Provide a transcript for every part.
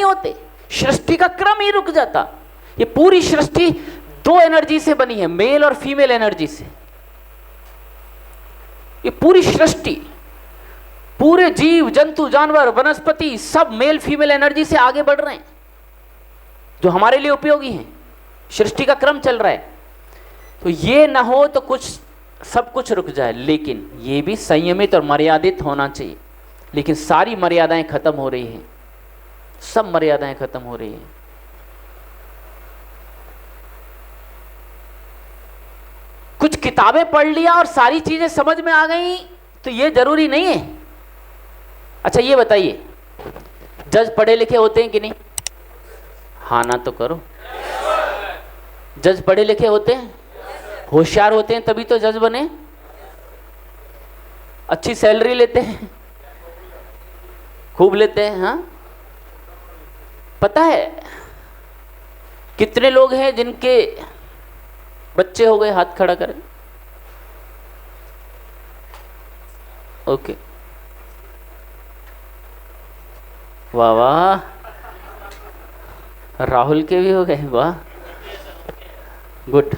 होते, सृष्टि का क्रम ही रुक जाता। ये पूरी सृष्टि दो एनर्जी से बनी है, मेल और फीमेल एनर्जी से। ये पूरी सृष्टि, पूरे जीव जंतु जानवर वनस्पति सब मेल फीमेल एनर्जी से आगे बढ़ रहे हैं, जो हमारे लिए उपयोगी हैं। सृष्टि का क्रम चल रहा है। तो ये ना हो तो कुछ सब कुछ रुक जाए, लेकिन ये भी संयमित और मर्यादित होना चाहिए। लेकिन सारी मर्यादाएं खत्म हो रही हैं, सब मर्यादाएं खत्म हो रही हैं। कुछ किताबें पढ़ लिया और सारी चीजें समझ में आ गई तो ये जरूरी नहीं है। अच्छा ये बताइए, जज पढ़े लिखे होते हैं कि नहीं? हाँ ना तो करो। जज पढ़े लिखे होते हैं, होशियार होते हैं तभी तो जज बने। अच्छी सैलरी लेते हैं, खूब लेते हैं। हाँ, पता है कितने लोग हैं जिनके बच्चे हो गए? हाथ खड़ा करें। ओके, वाह वाह, राहुल के भी हो गए, वाह गुड।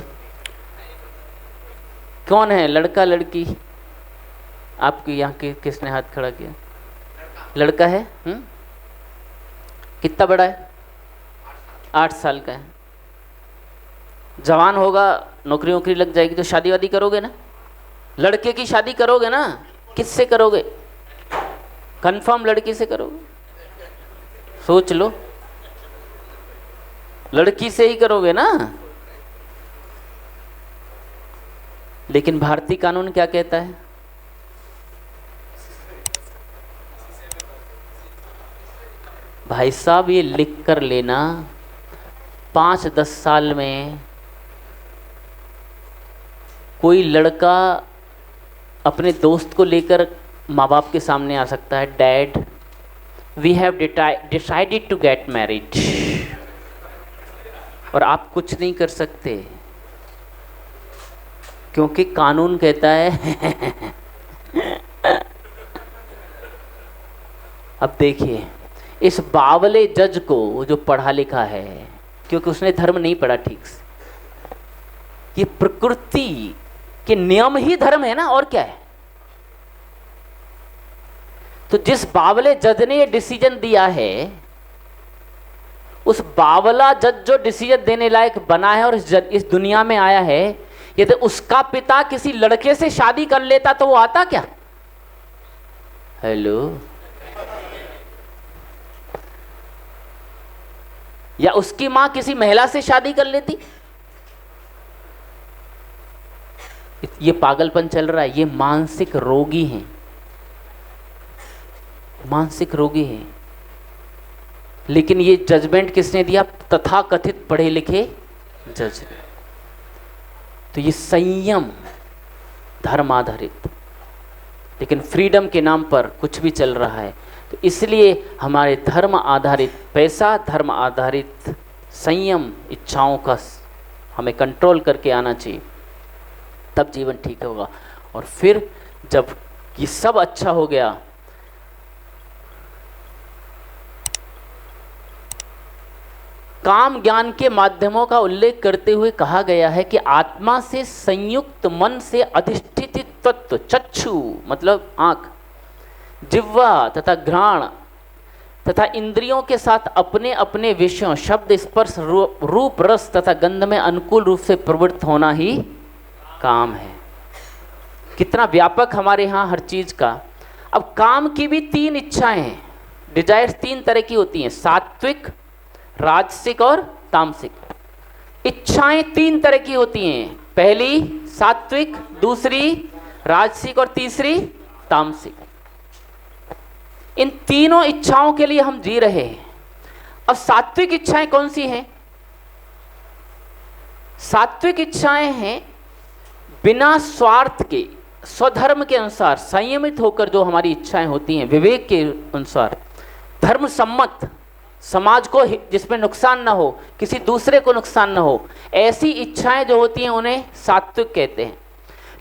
कौन है लड़का लड़की आपकी यहाँ के? किसने हाथ खड़ा किया? लड़का है। कितना बड़ा है? 8 साल का है। जवान होगा, नौकरी वोकरी लग जाएगी तो शादी वादी करोगे ना? लड़के की शादी करोगे ना? किससे करोगे? कंफर्म लड़की से करोगे? सोच लो, लड़की से ही करोगे ना? लेकिन भारतीय कानून क्या कहता है? भाई साहब ये लिख कर लेना, 5-10 साल में कोई लड़का अपने दोस्त को लेकर माँ बाप के सामने आ सकता है, dad we have decided to get married, और आप कुछ नहीं कर सकते क्योंकि कानून कहता है। अब देखिए इस बावले जज को जो पढ़ा लिखा है, क्योंकि उसने धर्म नहीं पढ़ा ठीक से, ये प्रकृति के नियम ही धर्म है ना, और क्या है? तो जिस बावले जज ने ये डिसीजन दिया है, उस बावला जज जो डिसीजन देने लायक बना है और इस दुनिया में आया है, यदि उसका पिता किसी लड़के से शादी कर लेता तो वो आता क्या? हेलो, या उसकी मां किसी महिला से शादी कर लेती? ये पागलपन चल रहा है। ये मानसिक रोगी हैं, मानसिक रोगी हैं। लेकिन ये जजमेंट किसने दिया? तथाकथित पढ़े लिखे जज ने। तो ये संयम, धर्म आधारित, लेकिन फ्रीडम के नाम पर कुछ भी चल रहा है। तो इसलिए हमारे धर्म आधारित पैसा, धर्म आधारित संयम, इच्छाओं का हमें कंट्रोल करके आना चाहिए, तब जीवन ठीक होगा। और फिर जब ये सब अच्छा हो गया, काम ज्ञान के माध्यमों का उल्लेख करते हुए कहा गया है कि आत्मा से संयुक्त मन से अधिष्ठित तत्व चक्षु मतलब आंख, जिह्वा तथा घ्राण तथा इंद्रियों के साथ अपने अपने विषयों शब्द स्पर्श रूप रस तथा गंध में अनुकूल रूप से प्रवृत्त होना ही काम है। कितना व्यापक हमारे यहाँ हर चीज का। अब काम की भी 3 इच्छाएं हैं, डिजायर्स 3 तरह की होती हैं, सात्विक, राजसिक और तामसिक। इच्छाएं 3 तरह की होती हैं, पहली सात्विक, दूसरी राजसिक और तीसरी तामसिक। इन तीनों इच्छाओं के लिए हम जी रहे हैं। अब सात्विक इच्छाएं कौन सी हैं? सात्विक इच्छाएं हैं बिना स्वार्थ के, स्वधर्म के अनुसार संयमित होकर जो हमारी इच्छाएं होती हैं, विवेक के अनुसार, धर्म सम्मत, समाज को जिसमें नुकसान ना हो, किसी दूसरे को नुकसान ना हो, ऐसी इच्छाएं जो होती हैं उन्हें सात्विक कहते हैं।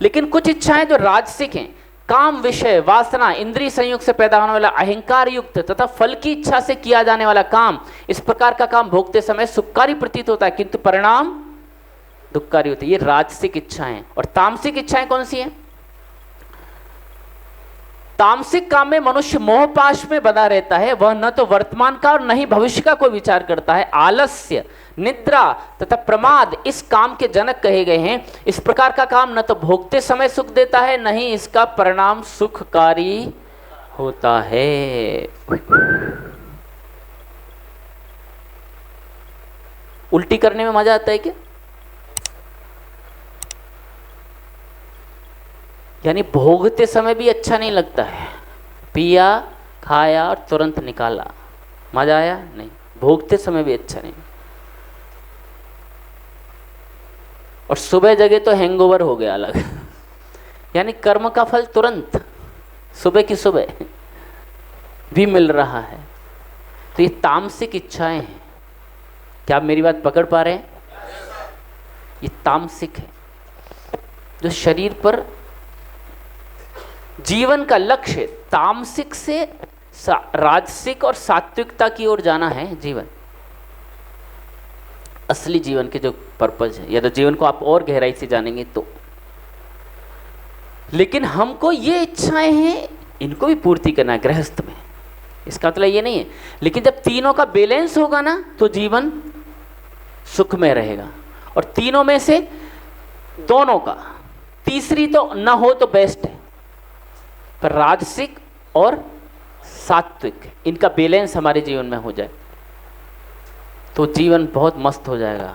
लेकिन कुछ इच्छाएं जो राजसिक हैं, काम विषय वासना इंद्रिय संयोग से पैदा होने वाला अहंकार युक्त तथा फल की इच्छा से किया जाने वाला काम, इस प्रकार का काम भोगते समय सुखकारी प्रतीत होता है किंतु परिणाम दुखकारी होते हैं। ये राजसिक इच्छाएं। और तामसिक इच्छाएं कौन सी हैं? तामसिक काम में मनुष्य मोहपाश में बना रहता है, वह न तो वर्तमान का और न ही भविष्य का कोई विचार करता है। आलस्य, निद्रा तथा प्रमाद इस काम के जनक कहे गए हैं। इस प्रकार का काम न तो भोगते समय सुख देता है, न ही इसका परिणाम सुखकारी होता है। उल्टी करने में मजा आता है क्या? यानी भोगते समय भी अच्छा नहीं लगता है, पिया खाया और तुरंत निकाला, मजा आया नहीं, भोगते समय भी अच्छा नहीं। और सुबह जगह तो हैंगओवर हो गया अलग। यानी कर्म का फल तुरंत सुबह की सुबह भी मिल रहा है। तो ये तामसिक इच्छाएं हैं। क्या आप मेरी बात पकड़ पा रहे हैं? ये तामसिक है जो शरीर पर जीवन का लक्ष्य तामसिक से राजसिक और सात्विकता की ओर जाना है। जीवन असली जीवन के जो पर्पज है, या तो जीवन को आप और गहराई से जानेंगे तो। लेकिन हमको ये इच्छाएं हैं, इनको भी पूर्ति करना है गृहस्थ में, इसका मतलब ये नहीं है। लेकिन जब तीनों का बैलेंस होगा ना तो जीवन सुख में रहेगा। और तीनों में से दोनों का, तीसरी तो न हो तो बेस्ट है, पर राजसिक और सात्विक इनका बैलेंस हमारे जीवन में हो जाए तो जीवन बहुत मस्त हो जाएगा,